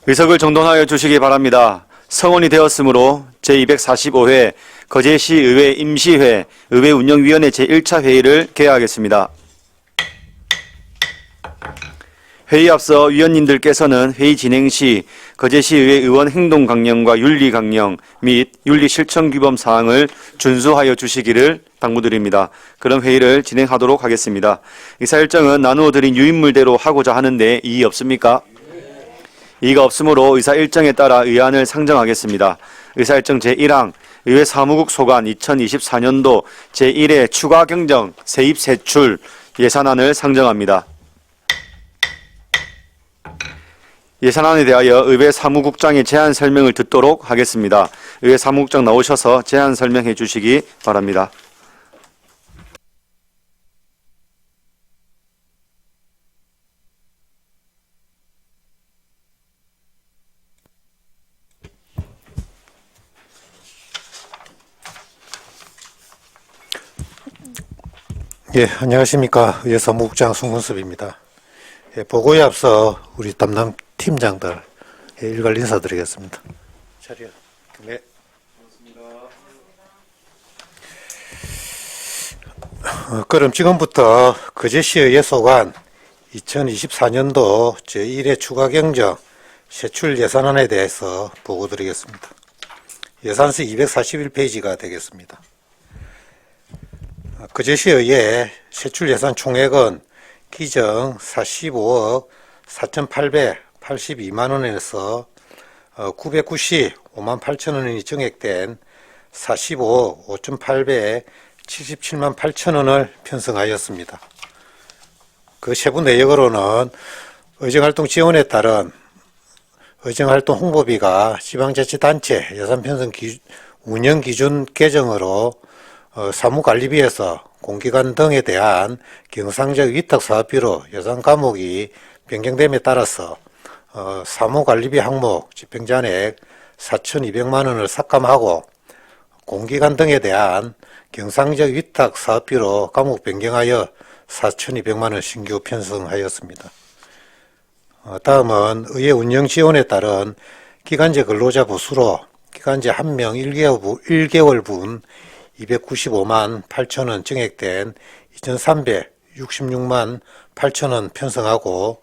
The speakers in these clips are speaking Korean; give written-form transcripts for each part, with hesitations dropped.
의석을 정돈하여 주시기 바랍니다. 성원이 되었으므로 제245회 거제시의회 임시회 의회운영위원회 제1차 회의를 개하겠습니다. 회의 앞서 위원님들께서는 회의 진행 시 거제시의회 의원 행동 강령과 윤리 강령 및 윤리 실천 규범 사항을 준수하여 주시기를 당부드립니다. 그럼 회의를 진행하도록 하겠습니다. 의사 일정은 나누어 드린 유인물대로 하고자 하는데 이의 없습니까? 이의가 없으므로 의사 일정에 따라 의안을 상정하겠습니다. 의사 일정 제1항 의회 사무국 소관 2024년도 제1회 추가 경정 세입 세출 예산안을 상정합니다. 예산안에 대하여 의회 사무국장의 제안 설명을 듣도록 하겠습니다. 의회 사무국장 나오셔서 제안 설명해 주시기 바랍니다. 예, 안녕하십니까. 의회 사무국장 송문섭입니다. 예, 보고에 앞서 우리 담당 팀장들 일괄 인사드리겠습니다. 자리요. 네. 그럼 지금부터 거제시의회 소관 2024년도 제1회 추가경정 세출 예산안에 대해서 보고드리겠습니다. 예산서 241페이지가 되겠습니다. 거제시의회 세출 예산 총액은 기정 45억 4,882만 원에서 995만 8천 원이 증액된 45억 5,877만 8천 원을 편성하였습니다. 그 세부 내역으로는 의정활동 지원에 따른 의정활동 홍보비가 지방자치단체 예산 편성 운영 기준 개정으로 사무관리비에서 공기관 등에 대한 경상적 위탁사업비로 예산 과목이 변경됨에 따라서 사무관리비 항목 집행잔액 4,200만 원을 삭감하고 공기관 등에 대한 경상적 위탁사업비로 과목 변경하여 4,200만 원 신규 편성하였습니다. 다음은 의회 운영 지원에 따른 기간제 근로자 보수로 기간제 1명 1개월분 295만 8천 원 증액된 2,366만 8천 원 편성하고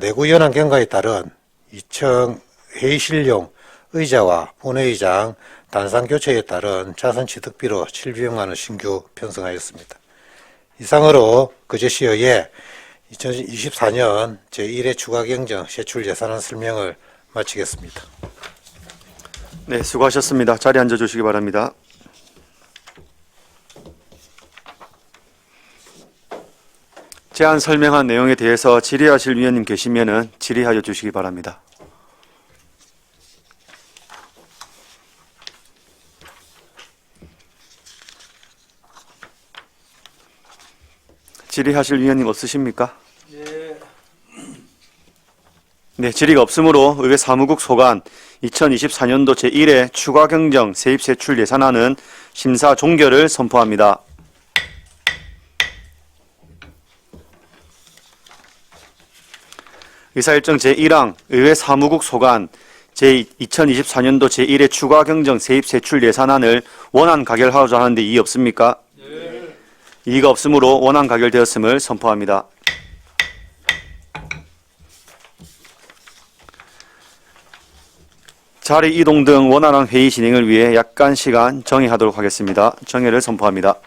내구 연한 경과에 따른 2층 회의실용 의자와 본회의장 단상 교체에 따른 자산 취득비로 700만 원 신규 편성하였습니다. 이상으로 거제시의회 2024년 제1회 추가경정 세출 예산안 설명을 마치겠습니다. 네, 수고하셨습니다. 자리에 앉아주시기 바랍니다. 제안 설명한 내용에 대해서 질의하실 위원님 계시면은 질의하여 주시기 바랍니다. 질의하실 위원님 없으십니까? 네, 질의가 없으므로 의회 사무국 소관 2024년도 제1회 추가 경정 세입 세출 예산안은 심사 종결을 선포합니다. 의사일정 제1항 의회 사무국 소관 제2024년도 제1회 추가 경정 세입 세출 예산안을 원안 가결하고자 하는데 이의 없습니까? 네. 이의가 없으므로 원안 가결되었음을 선포합니다. 자리 이동 등 원활한 회의 진행을 위해 약간 시간 정회하도록 하겠습니다. 정회를 선포합니다.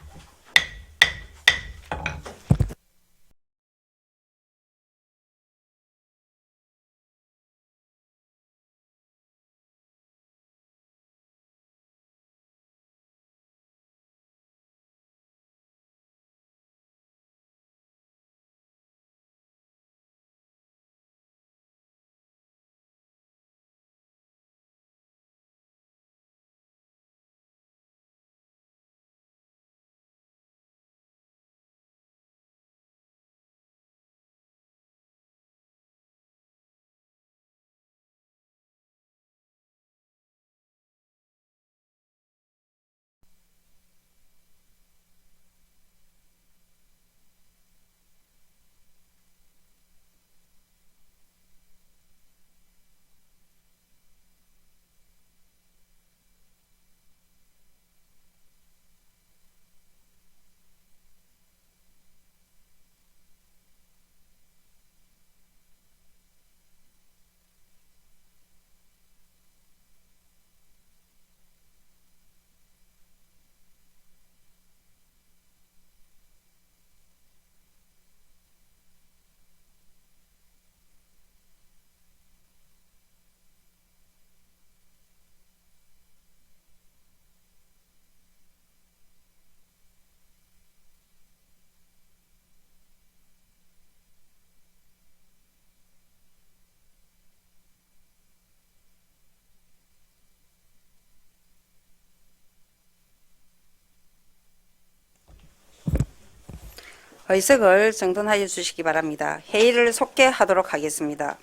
의석을 정돈하여 주시기 바랍니다. 회의를 속개하도록 하겠습니다.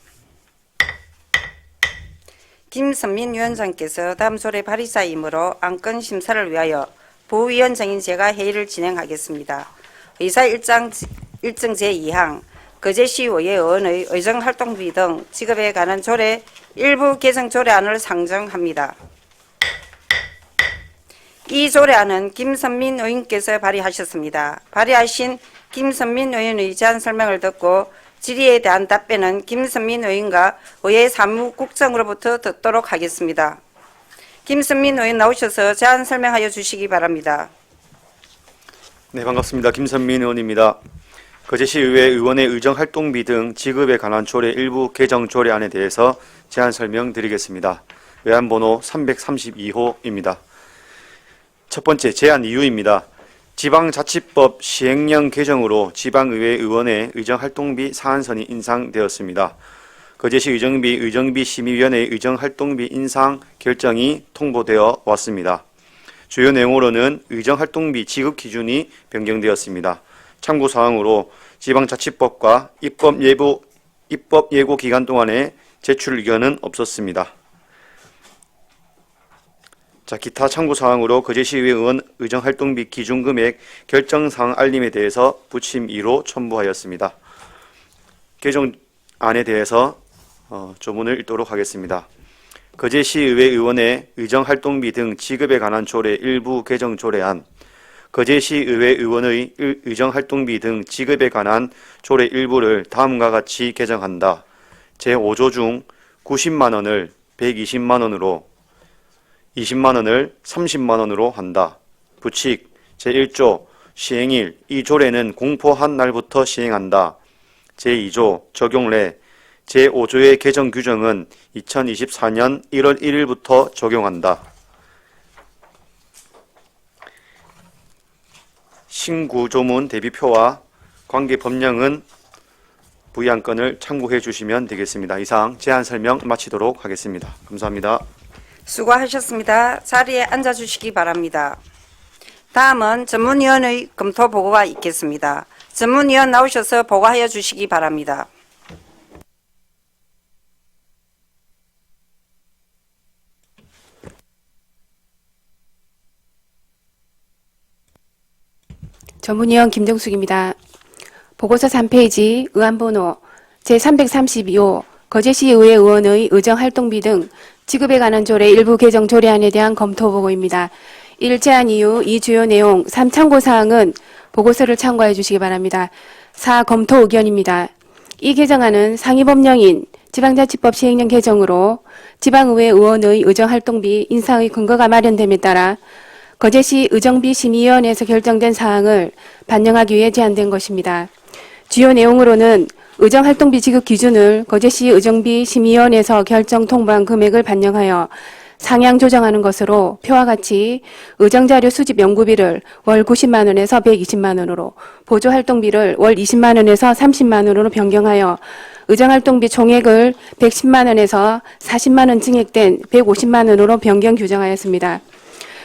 김선민 위원장께서 다음 조례 발의자이므로 안건 심사를 위하여 부위원장인 제가 회의를 진행하겠습니다. 의사 일정 제2항 거제시의회 의원의 의정활동비 등 지급에 관한 조례 일부 개정 조례안을 상정합니다. 이 조례안은 김선민 의원께서 발의하셨습니다. 발의하신 김선민 의원의 제안 설명을 듣고 질의에 대한 답변은 김선민 의원과 의회 사무국장으로부터 듣도록 하겠습니다. 김선민 의원 나오셔서 제안 설명하여 주시기 바랍니다. 네, 반갑습니다. 김선민 의원입니다. 거제시의회 의원의 의정활동비 등 지급에 관한 조례 일부 개정 조례안에 대해서 제안 설명드리겠습니다. 외안번호 332호입니다. 첫 번째, 제안 이유입니다. 지방자치법 시행령 개정으로 지방의회 의원의 의정활동비 사안선이 인상되었습니다. 거제시 의정비 심의위원회의 의정활동비 인상 결정이 통보되어 왔습니다. 주요 내용으로는 의정활동비 지급 기준이 변경되었습니다. 참고사항으로 지방자치법과 입법 예고 기간 동안에 제출 의견은 없었습니다. 기타 참고사항으로 거제시의회 의원 의정활동비 기준금액 결정사항 알림에 대해서 부침 2로 첨부하였습니다. 개정안에 대해서 조문을 읽도록 하겠습니다. 거제시의회 의원의 의정활동비 등 지급에 관한 조례 일부 개정 조례안, 거제시의회 의원의 의정활동비 등 지급에 관한 조례 일부를 다음과 같이 개정한다. 제5조 중 90만 원을 120만 원으로 20만 원을 30만 원으로 한다. 부칙 제1조 시행일 이 조례는 공포한 날부터 시행한다. 제2조 적용례 제5조의 개정 규정은 2024년 1월 1일부터 적용한다. 신구조문 대비표와 관계 법령은 부의안건을 참고해 주시면 되겠습니다. 이상 제안 설명 마치도록 하겠습니다. 감사합니다. 수고하셨습니다. 자리에 앉아주시기 바랍니다. 다음은 전문위원의 검토 보고가 있겠습니다. 전문위원 나오셔서 보고하여 주시기 바랍니다. 전문위원 김정숙입니다. 보고서 3페이지 의안번호 제332호 거제시의회 의원의 의정활동비 등 지급에 관한 조례 일부 개정 조례안에 대한 검토 보고입니다. 1. 제안 이유, 2. 주요 내용, 3. 참고사항은 보고서를 참고해 주시기 바랍니다. 4. 검토 의견입니다. 이 개정안은 상위법령인 지방자치법 시행령 개정으로 지방의회 의원의 의정활동비 인상의 근거가 마련됨에 따라 거제시 의정비 심의위원회에서 결정된 사항을 반영하기 위해 제안된 것입니다. 주요 내용으로는 의정활동비 지급 기준을 거제시 의정비 심의위원회에서 결정 통보한 금액을 반영하여 상향 조정하는 것으로 표와 같이 의정자료 수집 연구비를 월 90만 원에서 120만 원으로 보조활동비를 월 20만 원에서 30만 원으로 변경하여 의정활동비 총액을 110만 원에서 40만 원 증액된 150만 원으로 변경 규정하였습니다.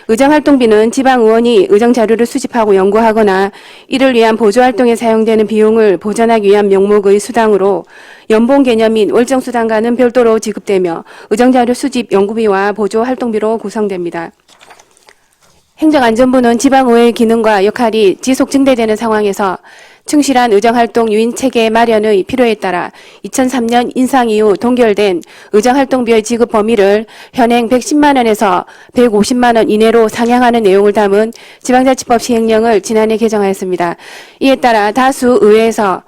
의정활동비는 지방의원이 의정자료를 수집하고 연구하거나 이를 위한 보조활동에 사용되는 비용을 보전하기 위한 명목의 수당으로 연봉 개념인 월정수당과는 별도로 지급되며 의정자료 수집 연구비와 보조활동비로 구성됩니다. 행정안전부는 지방의회의 기능과 역할이 지속 증대되는 상황에서 충실한 의정활동 유인체계 마련의 필요에 따라 2003년 인상 이후 동결된 의정활동비의 지급 범위를 현행 110만 원에서 150만 원 이내로 상향하는 내용을 담은 지방자치법 시행령을 지난해 개정하였습니다. 이에 따라 다수 의회에서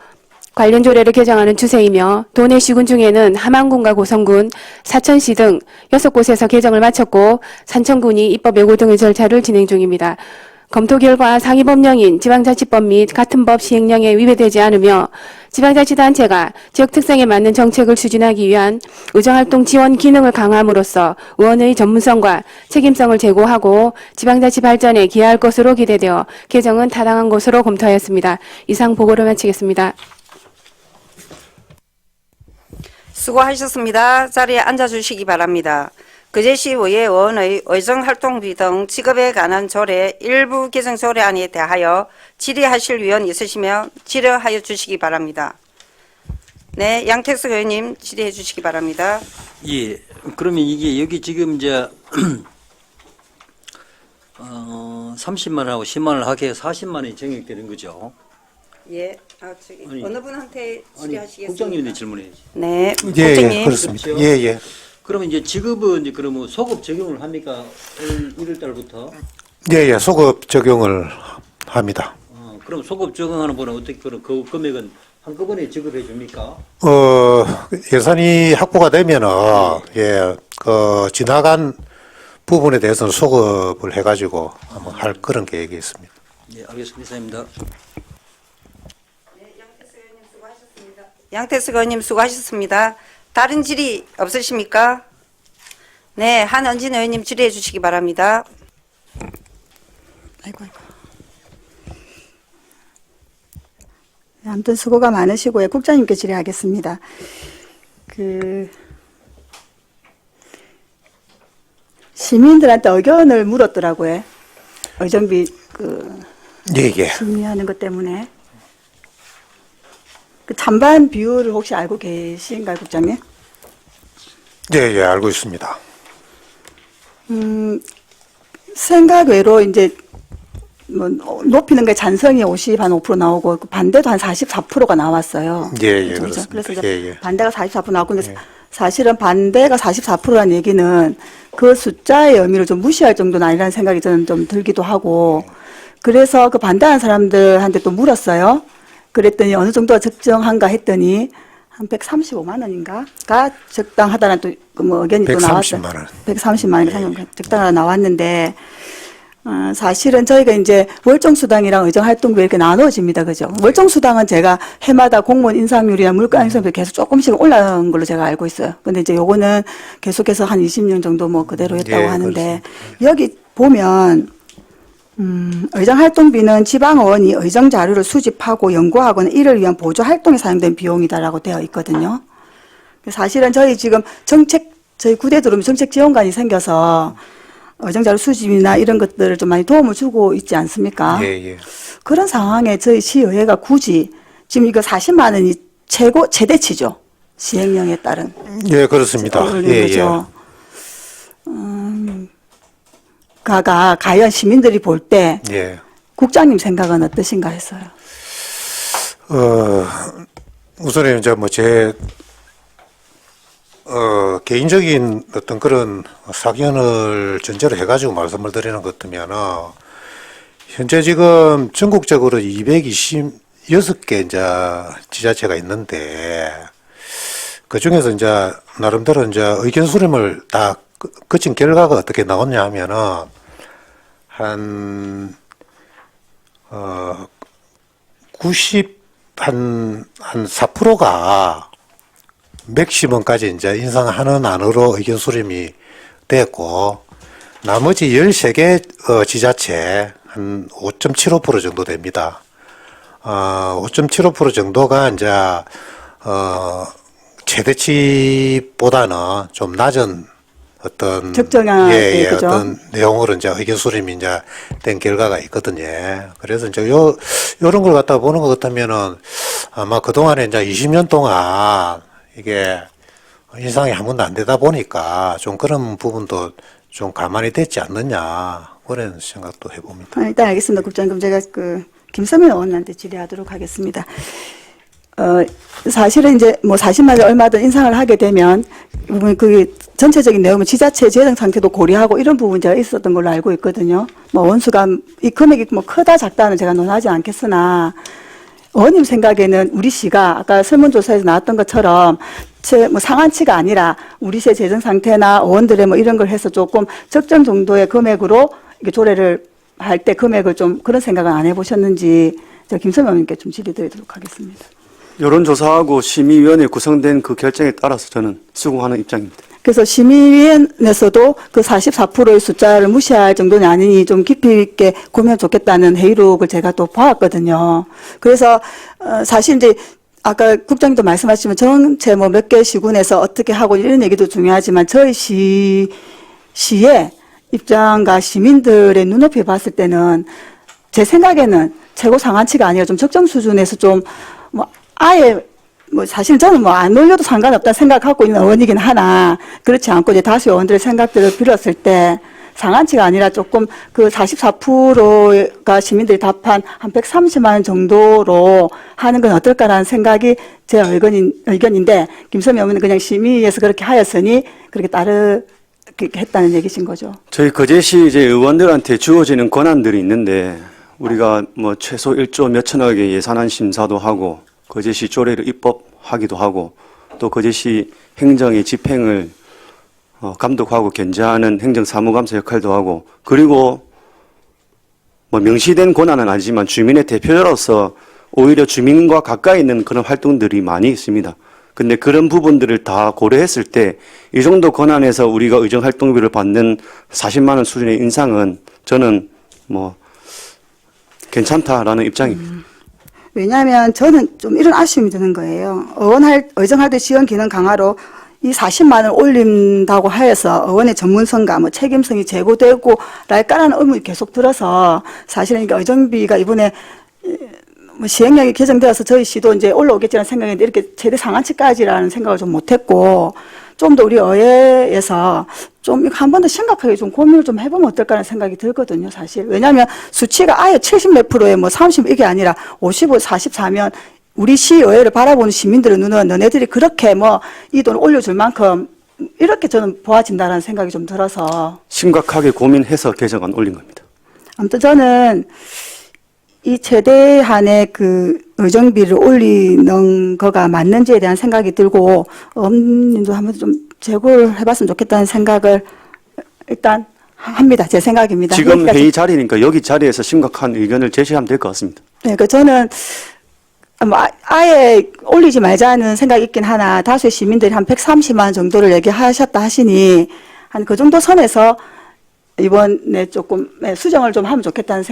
관련 조례를 개정하는 추세이며 도내 시군 중에는 함안군과 고성군, 사천시 등 6곳에서 개정을 마쳤고 산청군이 입법 예고 등의 절차를 진행 중입니다. 검토 결과 상위법령인 지방자치법 및 같은 법 시행령에 위배되지 않으며 지방자치단체가 지역 특성에 맞는 정책을 추진하기 위한 의정활동 지원 기능을 강화함으로써 의원의 전문성과 책임성을 제고하고 지방자치 발전에 기여할 것으로 기대되어 개정은 타당한 것으로 검토하였습니다. 이상 보고를 마치겠습니다. 수고하셨습니다. 자리에 앉아주시기 바랍니다. 거제시의회 의원의 의정활동비 등 지급에 관한 조례 일부 개정 조례안에 대하여 질의하실 위원 있으시면 질의하여 주시기 바랍니다. 네, 양택석 의원님 질의해 주시기 바랍니다. 예, 그러면 이게 여기 지금 이제 30만 원하고 10만 원을 하게 해서 40만 원이 정액되는 거죠. 예, 저기 아니, 어느 분한테 아니, 질의하시겠습니까? 국장님이 질문해야지. 네, 예, 국장님. 예, 그렇습니다. 그렇죠. 예, 예. 그러면 이제 지급은 이제 그러면 소급 적용을 합니까? 오늘 1월 달부터. 예, 예, 소급 적용을 합니다. 그럼 소급 적용하는 분은 어떻게 그런 그 금액은 한꺼번에 지급해 줍니까? 예산이 확보가 되면은, 예, 지나간 부분에 대해서는 소급을 해가지고 한번 할 그런 계획이 있습니다. 예, 알겠습니다. 이상입니다. 양태석 의원님 수고하셨습니다. 다른 질의 없으십니까? 네, 한은진 의원님 질의해 주시기 바랍니다. 아이고. 네, 아무튼 수고가 많으시고요. 국장님께 질의하겠습니다. 시민들한테 의견을 물었더라고요. 의정비 예, 예. 심의하는 것 때문에. 그 찬반 비율을 혹시 알고 계신가요, 국장님? 예, 예, 알고 있습니다. 생각 외로 이제 뭐 높이는 게 찬성이 5% 나오고 반대도 한 44%가 나왔어요. 예, 예, 그렇죠? 그렇습니다. 그래서 이제 예, 예. 반대가 44% 나오고 근데 사실은 반대가 44%라는 얘기는 그 숫자의 의미를 좀 무시할 정도는 아니라는 생각이 저는 좀 들기도 하고 그래서 그 반대하는 사람들한테 또 물었어요. 그랬더니 어느 정도가 적정한가 했더니 한 135만 원인가가 적당하다는 또 뭐 의견이 또 나왔어요. 130만 원. 130만 원이 적당하다 나왔는데 사실은 저희가 이제 월정수당이랑 의정활동비 이렇게 나누어집니다. 그죠? 월정수당은 제가 해마다 공무원 인상률이나 물가 인상률이 계속 조금씩 올라온 걸로 제가 알고 있어요. 근데 이제 요거는 계속해서 한 20년 정도 뭐 그대로였다고 예, 하는데 여기 보면 의정활동비는 지방의원이 의정자료를 수집하고 연구하거나 이를 위한 보조활동에 사용된 비용이다라고 되어 있거든요. 사실은 저희 지금 저희 구대 들어오면 정책 지원관이 생겨서 의정자료 수집이나 이런 것들을 좀 많이 도움을 주고 있지 않습니까? 예, 예. 그런 상황에 저희 시의회가 굳이 지금 이거 40만 원이 최대치죠. 시행령에 따른. 예, 그렇습니다. 올리는 예, 예. 거죠. 가가 과연 시민들이 볼 때 예. 국장님 생각은 어떠신가 했어요. 우선에 이제 뭐 개인적인 어떤 그런 사견을 전제로 해가지고 말씀을 드리는 것 같으면은, 현재 지금 전국적으로 226개 이제 지자체가 있는데, 그 중에서 이제 나름대로 이제 의견 수렴을 다 거친 결과가 어떻게 나왔냐 하면은, 한 4%가 맥시멈까지 이제 인상하는 안으로 의견 수렴이 됐고, 나머지 13개 지자체 한 5.75% 정도 됩니다. 5.75% 정도가 이제 최대치보다는 좀 낮은 어떤 적정한, 예, 그죠? 어떤 내용으로 이제 의견 수렴이 이제 된 결과가 있거든요. 그래서 이제 요런 걸 갖다 보는 것 같으면은 아마 그동안에 이제 20년 동안 이게 인상이 한 번도 안 되다 보니까 좀 그런 부분도 좀 가만히 됐지 않느냐 그런 생각도 해봅니다. 일단 알겠습니다, 국장님. 그럼 제가 김서민 의원한테 질의하도록 하겠습니다. 사실은 이제 뭐 40만 원 얼마든 인상을 하게 되면 그 전체적인 내용은 지자체 재정 상태도 고려하고 이런 부분이 제가 있었던 걸로 알고 있거든요. 뭐 원수가 이 금액이 뭐 크다 작다는 제가 논하지 않겠으나 의원님 생각에는 우리 시가 아까 설문조사에서 나왔던 것처럼 뭐 상한치가 아니라 우리 시의 재정 상태나 의원들의 뭐 이런 걸 해서 조금 적정 정도의 금액으로 이게 조례를 할 때 금액을 좀 그런 생각은 안 해보셨는지 제가 김서민 의원님께 좀 질의드리도록 하겠습니다. 여론조사하고 심의위원회 구성된 그 결정에 따라서 저는 수긍하는 입장입니다. 그래서 심의위원회에서도 그 44%의 숫자를 무시할 정도는 아니니 좀 깊이 있게 고민하면 좋겠다는 회의록을 제가 또 보았거든요. 그래서 사실 이제 아까 국장님도 말씀하시면 전체 뭐 몇 개 시군에서 어떻게 하고 이런 얘기도 중요하지만 저희 시의 입장과 시민들의 눈높이에 봤을 때는 제 생각에는 최고 상한치가 아니라 좀 적정 수준에서 좀 뭐 아예 뭐 사실 저는 뭐 안 올려도 상관없다 생각하고 있는 의원이긴 하나 그렇지 않고 이제 다수 의원들의 생각들을 빌었을 때 상한치가 아니라 조금 그 44%가 시민들이 답한 한 130만 원 정도로 하는 건 어떨까라는 생각이 제 의견인데 김선미 의원은 그냥 심의에서 그렇게 하였으니 그렇게 그렇게 했다는 얘기신 거죠. 저희 거제시 이제 의원들한테 주어지는 권한들이 있는데 우리가 뭐 최소 1조 몇천억의 예산안 심사도 하고 거제시 조례를 입법하기도 하고 또 거제시 행정의 집행을 감독하고 견제하는 행정사무감사 역할도 하고 그리고 뭐 명시된 권한은 아니지만 주민의 대표로서 오히려 주민과 가까이 있는 그런 활동들이 많이 있습니다. 근데 그런 부분들을 다 고려했을 때 이 정도 권한에서 우리가 의정활동비를 받는 40만 원 수준의 인상은 저는 뭐 괜찮다라는 입장입니다. 왜냐하면 저는 좀 이런 아쉬움이 드는 거예요. 의정활동 지원 기능 강화로 이 40만 원 올린다고 하여서 의원의 전문성과 뭐 책임성이 제고되고 랄까라는 의문이 계속 들어서 사실은 이게 의정비가 이번에 뭐 시행령이 개정되어서 저희 시도 이제 올라오겠지라는 생각인데 이렇게 최대 상한치까지라는 생각을 좀 못했고 좀 더 우리 의회에서 좀 한 번 더 심각하게 좀 고민을 좀 해보면 어떨까라는 생각이 들거든요, 사실. 왜냐하면 수치가 아예 70 몇 프로에 뭐 30 이게 아니라 55, 44면 우리 시의회를 바라보는 시민들의 눈은 너네들이 그렇게 뭐 이 돈을 올려줄 만큼 이렇게 저는 보아진다라는 생각이 좀 들어서. 심각하게 고민해서 개정안 올린 겁니다. 아무튼 저는 이 최대한의 그 의정비를 올리는 거가 맞는지에 대한 생각이 들고 님도 한번 좀 재고를 해봤으면 좋겠다는 생각을 일단 합니다. 제 생각입니다. 지금 회의 자리니까 여기 자리에서 심각한 의견을 제시하면 될 것 같습니다. 네, 그 저는 뭐 아예 올리지 말자는 생각이 있긴 하나 다수의 시민들이 한 130만 원 정도를 얘기하셨다 하시니 한 그 정도 선에서 이번에 조금 수정을 좀 하면 좋겠다는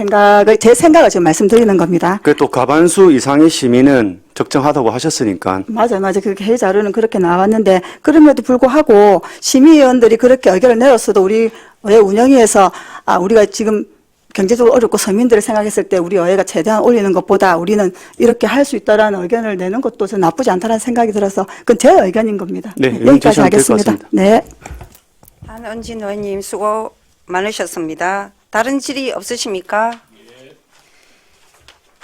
제 생각을 지금 말씀드리는 겁니다. 그 또 과반수 이상의 시민은 적정하다고 하셨으니까 맞아요. 그렇게 회의 자료는 그렇게 나왔는데 그럼에도 불구하고 심의위원들이 그렇게 의견을 내었어도 우리 의회 운영위에서 우리가 지금 경제적으로 어렵고 서민들을 생각했을 때 우리 의회가 최대한 올리는 것보다 우리는 이렇게 할 수 있다라는 의견을 내는 것도 저는 나쁘지 않다는 생각이 들어서 그건 제 의견인 겁니다. 네, 여기까지 제시하면 될것 하겠습니다. 같습니다. 네. 한은진 의원님 수고 많으셨습니다. 다른 질의 없으십니까?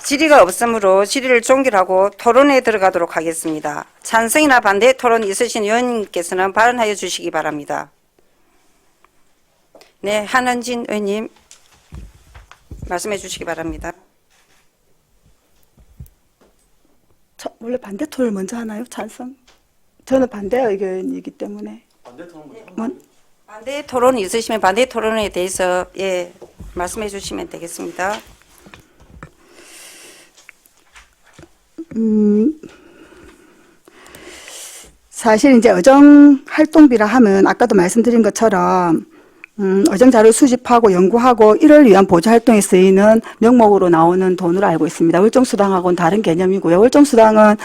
질의가 없으므로 질의를 종결하고 토론에 들어가도록 하겠습니다. 찬성이나 반대 토론 있으신 의원님께서는 발언하여 주시기 바랍니다. 네, 한은진 의원님 말씀해 주시기 바랍니다. 원래 반대 토론을 먼저 하나요? 찬성? 저는 반대 의견이기 때문에. 반대 토론이 있으시면 반대 토론에 대해서 말씀해 주시면 되겠습니다. 사실 이제 의정 활동비라 하면 아까도 말씀드린 것처럼 의정 자료 수집하고 연구하고 이를 위한 보조 활동에 쓰이는 명목으로 나오는 돈으로 알고 있습니다. 월정수당하고는 다른 개념이고요. 월정수당은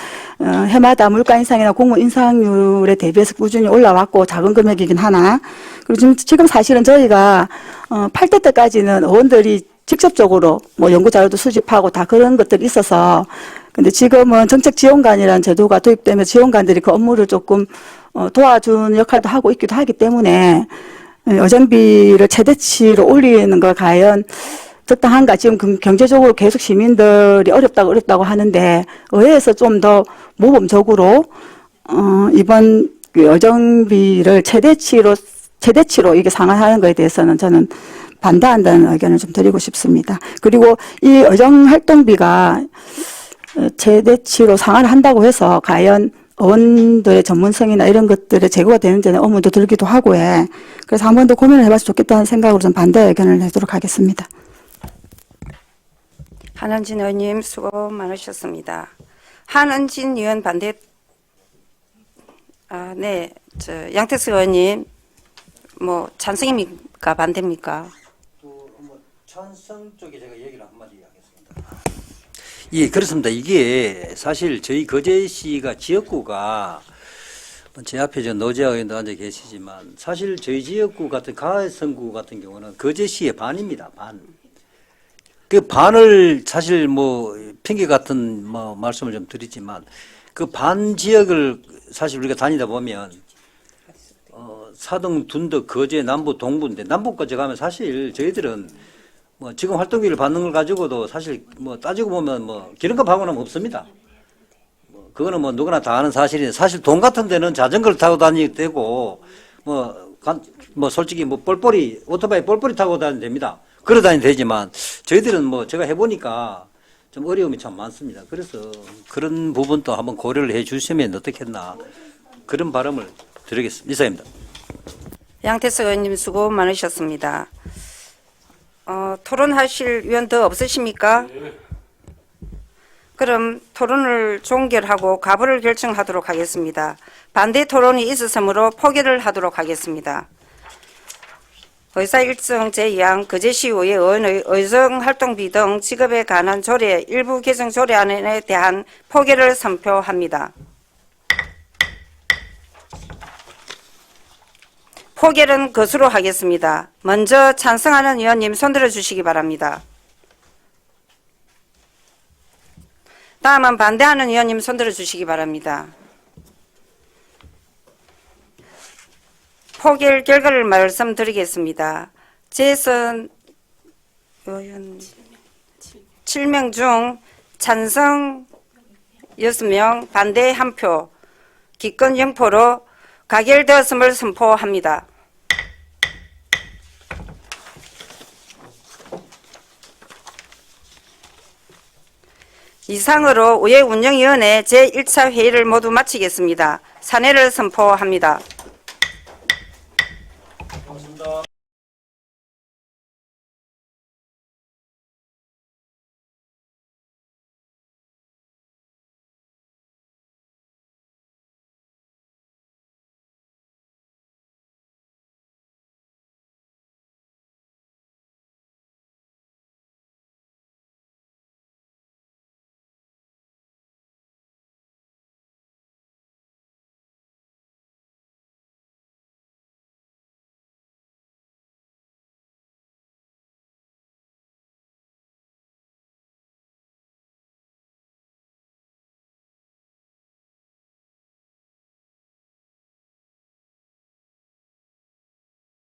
해마다 물가 인상이나 공무원 인상률에 대비해서 꾸준히 올라왔고 작은 금액이긴 하나 그리고 지금 사실은 저희가 8대 때까지는 의원들이 직접적으로 뭐 연구 자료도 수집하고 다 그런 것들이 있어서 근데 지금은 정책 지원관이라는 제도가 도입되면서 지원관들이 그 업무를 조금 도와주는 역할도 하고 있기도 하기 때문에 의정비를 최대치로 올리는 거 과연 적당한가? 지금 경제적으로 계속 시민들이 어렵다고 하는데 의회에서 좀 더 모범적으로 이번 의정비를 최대치로 이게 상환하는 것에 대해서는 저는 반대한다는 의견을 좀 드리고 싶습니다. 그리고 이 의정활동비가 최대치로 상환을 한다고 해서 과연 의원들의 전문성이나 이런 것들의 제고가 되는지는 의문도 들기도 하고 해. 그래서 한 번 더 고민을 해봤으면 좋겠다는 생각으로 좀 반대 의견을 내도록 하겠습니다. 한은진 의원님 수고 많으셨습니다. 한은진 의원 반대. 네, 양태수 의원님 뭐 찬성입니까 반대입니까? 찬성 쪽에 제가 얘기를 한마디 하겠습니다. 예, 그렇습니다. 이게 사실 저희 거제시가 지역구가 제 앞에 저 노재하 의원도 앉아 계시지만 사실 저희 지역구 같은 가해성구 같은 경우는 거제시의 반입니다. 반. 그 반을 사실 뭐 핑계 같은 뭐 말씀을 좀 드리지만 그 반 지역을 사실 우리가 다니다 보면 사등, 둔덕, 거제, 남부, 동부인데 남부까지 가면 사실 저희들은 뭐 지금 활동비를 받는 걸 가지고도 사실 뭐 따지고 보면 뭐 기름값 하고는 없습니다. 뭐 그거는 뭐 누구나 다 아는 사실인데 사실 돈 같은 데는 자전거를 타고 다니도 되고 뭐 솔직히 뭐 뻘뻘이 오토바이 뻘뻘이 타고 다니면 됩니다. 걸어 다니면 되지만 저희들은 뭐 제가 해보니까 좀 어려움이 참 많습니다. 그래서 그런 부분도 한번 고려를 해 주시면 어떻겠나 그런 바람을 드리겠습니다. 이상입니다. 양태석 의원님 수고 많으셨습니다. 토론하실 의원 더 없으십니까? 그럼 토론을 종결하고 가부를 결정하도록 하겠습니다. 반대 토론이 있었으므로 포기를 하도록 하겠습니다. 의사일정 제2항 거제시의회 의원의 의정활동비 등 지급에 관한 조례 일부 개정 조례안에 대한 포기를 선포합니다. 포기는 것으로 하겠습니다. 먼저 찬성하는 의원님 손들어 주시기 바랍니다. 다음은 반대하는 의원님 손들어 주시기 바랍니다. 포기의 결과를 말씀드리겠습니다. 재선 의원 7명 중 찬성 6명, 반대 1표, 기권 0표로 가결되었음을 선포합니다. 이상으로 의회 운영위원회 제1차 회의를 모두 마치겠습니다. 사내를 선포합니다.